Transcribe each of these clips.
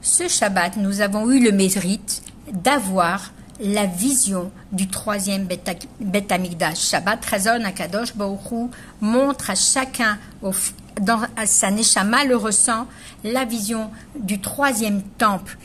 Ce Shabbat, nous avons eu le mérite d'avoir la vision du troisième Beth Amikdash. Shabbat Chazon Akadosh Baruch Hu montre à chacun, à sa Neshama le ressent, la vision du troisième temple.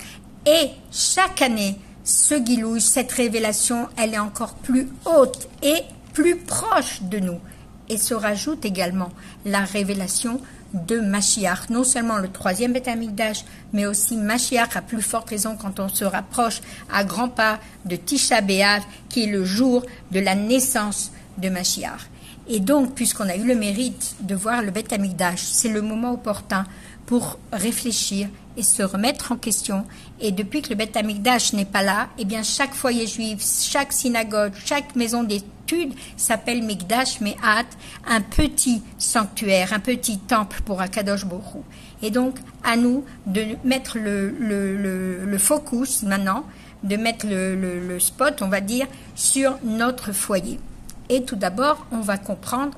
Et chaque année, ce Gilouj, cette révélation, elle est encore plus haute et plus proche de nous. Et se rajoute également la révélation de Mashiach, non seulement le troisième Beth Amikdash, mais aussi Mashiach à plus forte raison quand on se rapproche à grands pas de Tisha B'Av, qui est le jour de la naissance de Mashiach. Et donc, puisqu'on a eu le mérite de voir le Beth Amikdash, c'est le moment opportun pour réfléchir et se remettre en question. Et depuis que le Beth Amikdash n'est pas là, eh bien chaque foyer juif, chaque synagogue, chaque maison d'études s'appelle Mikdash Me'at, un petit sanctuaire, un petit temple pour Akadosh Baruch Hu. Et donc, à nous de mettre le focus maintenant, de mettre le spot, on va dire, sur notre foyer. Et tout d'abord, on va comprendre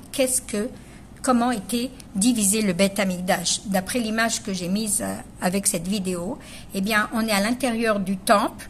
comment était divisé le Beth Amikdash. D'après l'image que j'ai mise avec cette vidéo, eh bien, on est à l'intérieur du temple.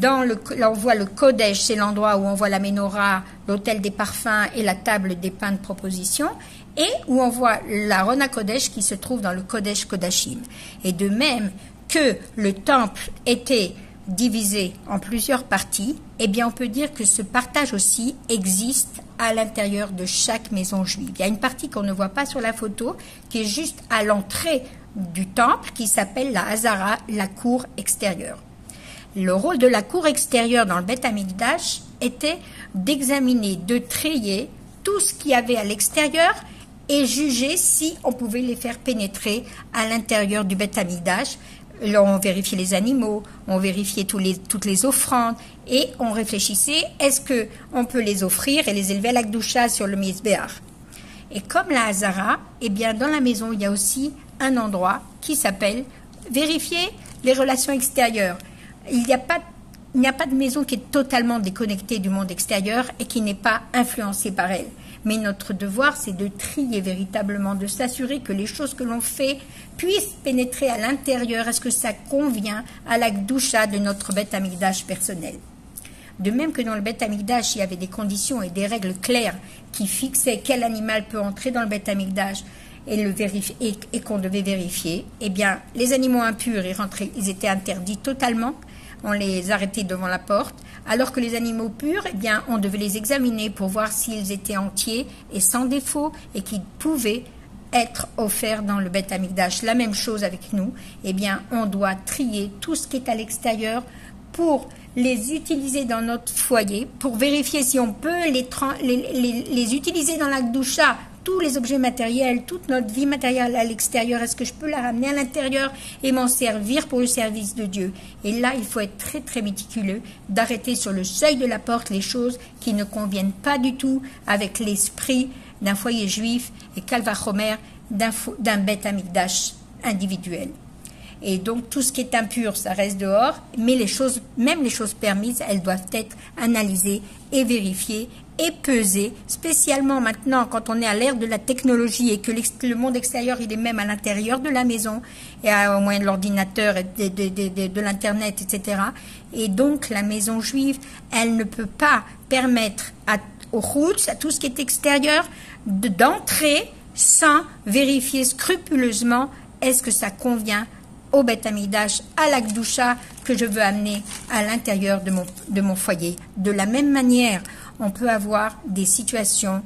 Là, on voit le Kodesh, c'est l'endroit où on voit la Ménorah, l'autel des parfums et la table des pains de proposition, et où on voit l'Aron HaKodesh qui se trouve dans le Kodesh Kodashim. Et de même que le temple était divisé en plusieurs parties, eh bien on peut dire que ce partage aussi existe à l'intérieur de chaque maison juive. Il y a une partie qu'on ne voit pas sur la photo, qui est juste à l'entrée du temple, qui s'appelle la Hazara, la cour extérieure. Le rôle de la cour extérieure dans le Beth Amikdash était d'examiner, de trier tout ce qu'il y avait à l'extérieur et juger si on pouvait les faire pénétrer à l'intérieur du Beth Amikdash. On vérifiait les animaux, on vérifiait toutes les offrandes et on réfléchissait, est-ce qu'on peut les offrir et les élever à la Gdusha sur le Mizbeach. Et comme la Hazara, eh bien dans la maison, il y a aussi un endroit qui s'appelle vérifier les relations extérieures. Il n'y a pas de maison qui est totalement déconnectée du monde extérieur et qui n'est pas influencée par elle. Mais notre devoir, c'est de trier véritablement, de s'assurer que les choses que l'on fait puissent pénétrer à l'intérieur. Est-ce que ça convient à la Gdusha de notre Beth Amikdash personnel? De même que dans le Beth Amikdash, il y avait des conditions et des règles claires qui fixaient quel animal peut entrer dans le Beth Amikdash et qu'on devait vérifier, eh bien, les animaux impurs, ils étaient interdits totalement. On les arrêtait devant la porte, alors que les animaux purs, eh bien, on devait les examiner pour voir s'ils étaient entiers et sans défaut et qu'ils pouvaient être offerts dans le Beth Amikdash. La même chose avec nous, eh bien, on doit trier tout ce qui est à l'extérieur pour les utiliser dans notre foyer, pour vérifier si on peut les utiliser dans la Gdusha, tous les objets matériels, toute notre vie matérielle à l'extérieur, est-ce que je peux la ramener à l'intérieur et m'en servir pour le service de Dieu? Et là, il faut être très très méticuleux, d'arrêter sur le seuil de la porte les choses qui ne conviennent pas du tout avec l'esprit d'un foyer juif et Kalvachomer d'un Beth Amikdash individuel. Et donc, tout ce qui est impur, ça reste dehors, mais même les choses permises, elles doivent être analysées et vérifiées et pesées, spécialement maintenant quand on est à l'ère de la technologie et que le monde extérieur, il est même à l'intérieur de la maison, et au moyen de l'ordinateur et de l'Internet, etc. Et donc, la maison juive, elle ne peut pas permettre aux chutz, à tout ce qui est extérieur, d'entrer sans vérifier scrupuleusement est-ce que ça convient au Beth Amikdash, à la Gdusha que je veux amener à l'intérieur de mon foyer. De la même manière, on peut avoir des situations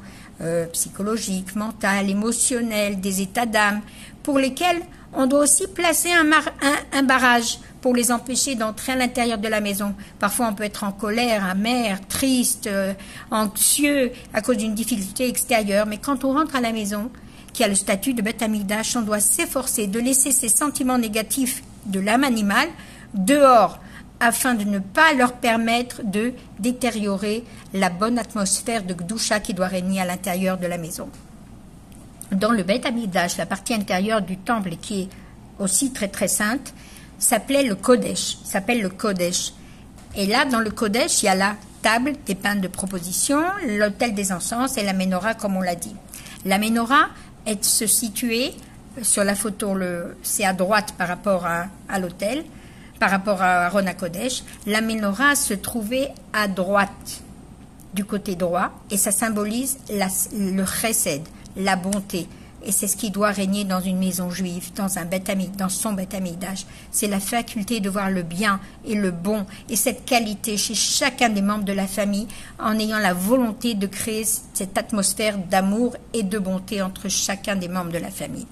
psychologiques, mentales, émotionnelles, des états d'âme, pour lesquels on doit aussi placer un barrage pour les empêcher d'entrer à l'intérieur de la maison. Parfois, on peut être en colère, amer, triste, anxieux à cause d'une difficulté extérieure, mais quand on rentre à la maison, qui a le statut de Beth Amikdash, on doit s'efforcer de laisser ces sentiments négatifs de l'âme animale dehors, afin de ne pas leur permettre de détériorer la bonne atmosphère de Gdusha qui doit régner à l'intérieur de la maison. Dans le Beth Amikdash, la partie intérieure du temple qui est aussi très très sainte, s'appelle le Kodesh. Et là, dans le Kodesh, il y a la table des pains de proposition, l'autel des encens et la Ménorah, comme on l'a dit. La Ménorah se situer sur la photo, c'est à droite par rapport à l'autel, par rapport à Aaron HaKodesh, la menorah se trouvait à droite, du côté droit, et ça symbolise le chesed, la bonté. Et c'est ce qui doit régner dans une maison juive, dans son Beth Amikdash. C'est la faculté de voir le bien et le bon, et cette qualité chez chacun des membres de la famille, en ayant la volonté de créer cette atmosphère d'amour et de bonté entre chacun des membres de la famille.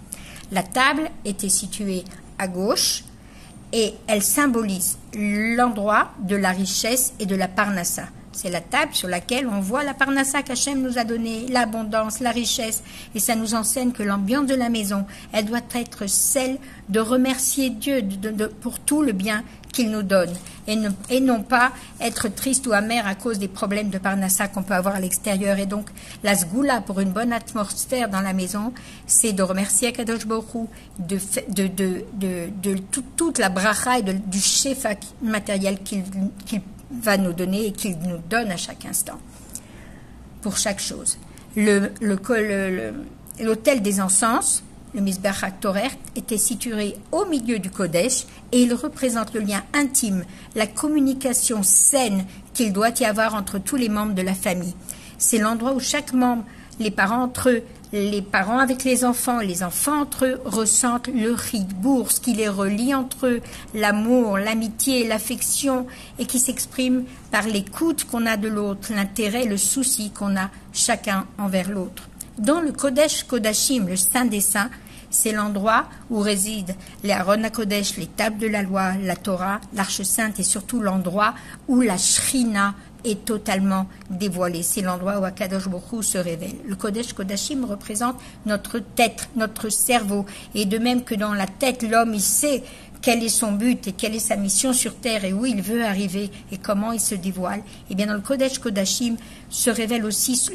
La table était située à gauche, et elle symbolise l'endroit de la richesse et de la parnassa. C'est la table sur laquelle on voit la parnassa qu'Hachem nous a donnée, l'abondance, la richesse. Et ça nous enseigne que l'ambiance de la maison, elle doit être celle de remercier Dieu pour tout le bien qu'il nous donne. Et non pas être triste ou amer à cause des problèmes de parnassa qu'on peut avoir à l'extérieur. Et donc, la sgoula pour une bonne atmosphère dans la maison, c'est de remercier Akadosh Baruch Hu, de toute la bracha et du shefa matériel qu'il va nous donner et qu'il nous donne à chaque instant, pour chaque chose. L'autel des encens, le Mizbeach HaKtorer, était situé au milieu du Kodesh et il représente le lien intime, la communication saine qu'il doit y avoir entre tous les membres de la famille. C'est l'endroit où chaque membre, les parents entre eux, les parents avec les enfants entre eux ressentent le ribour, ce qui les relie entre eux, l'amour, l'amitié, l'affection, et qui s'exprime par l'écoute qu'on a de l'autre, l'intérêt, le souci qu'on a chacun envers l'autre. Dans le Kodesh Kodashim, le Saint des Saints, c'est l'endroit où résident les Aaron HaKodesh, les tables de la loi, la Torah, l'Arche Sainte, et surtout l'endroit où la Shrina est totalement dévoilée. C'est l'endroit où Akadosh Baruch Hu se révèle. Le Kodesh Kodashim représente notre tête, notre cerveau. Et de même que dans la tête, l'homme, il sait quel est son but et quelle est sa mission sur terre et où il veut arriver et comment il se dévoile. Et bien dans le Kodesh Kodashim se révèle aussi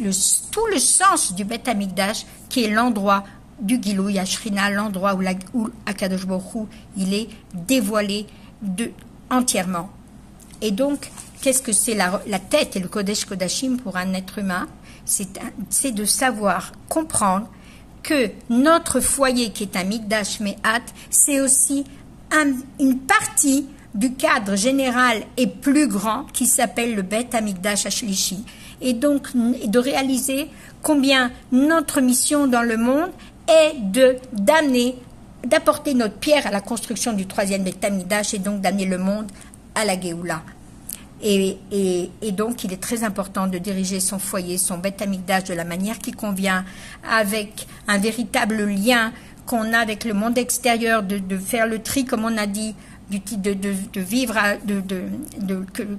tout le sens du Beth Amikdash, qui est l'endroit du Gilui Ashrina, l'endroit où Akadosh Baruch Hu, il est dévoilé entièrement. Et donc, qu'est-ce que c'est la tête et le Kodesh Kodashim pour un être humain? C'est de savoir comprendre que notre foyer, qui est un Mikdash Me'at, c'est aussi une partie du cadre général et plus grand qui s'appelle le Beth Amikdash Ashlishi. Et donc, de réaliser combien notre mission dans le monde est d'apporter notre pierre à la construction du troisième Beth Amikdash et donc d'amener le monde à la Géoula. Et donc, il est très important de diriger son foyer, son Beth Amikdash de la manière qui convient, avec un véritable lien qu'on a avec le monde extérieur, de faire le tri, comme on a dit, de vivre,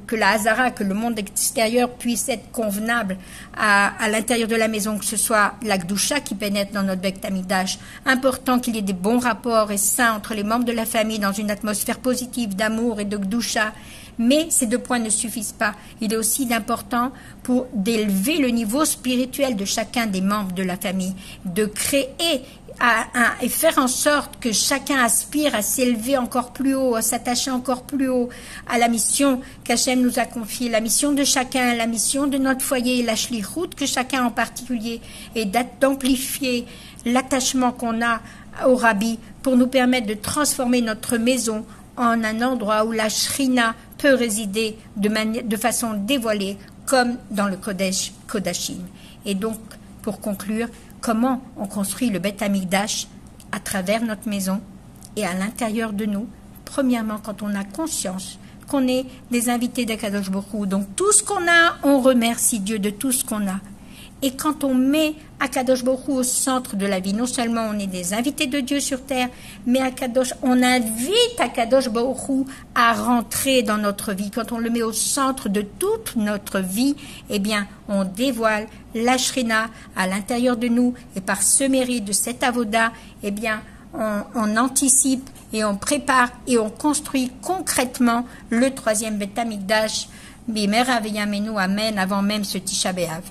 que la Hazara, que le monde extérieur puisse être convenable à l'intérieur de la maison, que ce soit la Gdusha qui pénètre dans notre Beth Amikdash. Important qu'il y ait des bons rapports et sains entre les membres de la famille dans une atmosphère positive d'amour et de Gdusha. Mais ces deux points ne suffisent pas. Il est aussi important pour d'élever le niveau spirituel de chacun des membres de la famille, de créer et faire en sorte que chacun aspire à s'élever encore plus haut, à s'attacher encore plus haut à la mission qu'Hachem nous a confiée, la mission de chacun, la mission de notre foyer, la shlichut que chacun en particulier, et d'amplifier l'attachement qu'on a au Rabbi pour nous permettre de transformer notre maison en un endroit où la Shrina peut résider de façon dévoilée, comme dans le Kodesh Kodashim. Et donc, pour conclure, comment on construit le Beth Amikdash à travers notre maison et à l'intérieur de nous? Premièrement, quand on a conscience qu'on est des invités d'Akadosh Baruch Hu. Donc, tout ce qu'on a, on remercie Dieu de tout ce qu'on a. Et quand on met Akadosh Baruch Hu au centre de la vie, non seulement on est des invités de Dieu sur terre, mais on invite Akadosh Baruch Hu à rentrer dans notre vie. Quand on le met au centre de toute notre vie, eh bien, on dévoile la Shrina à l'intérieur de nous. Et par ce mérite de cet avoda, eh bien, on anticipe et on prépare et on construit concrètement le troisième Beth Amikdash. Bimera veyamenu, amen, avant même ce Tisha B'Av.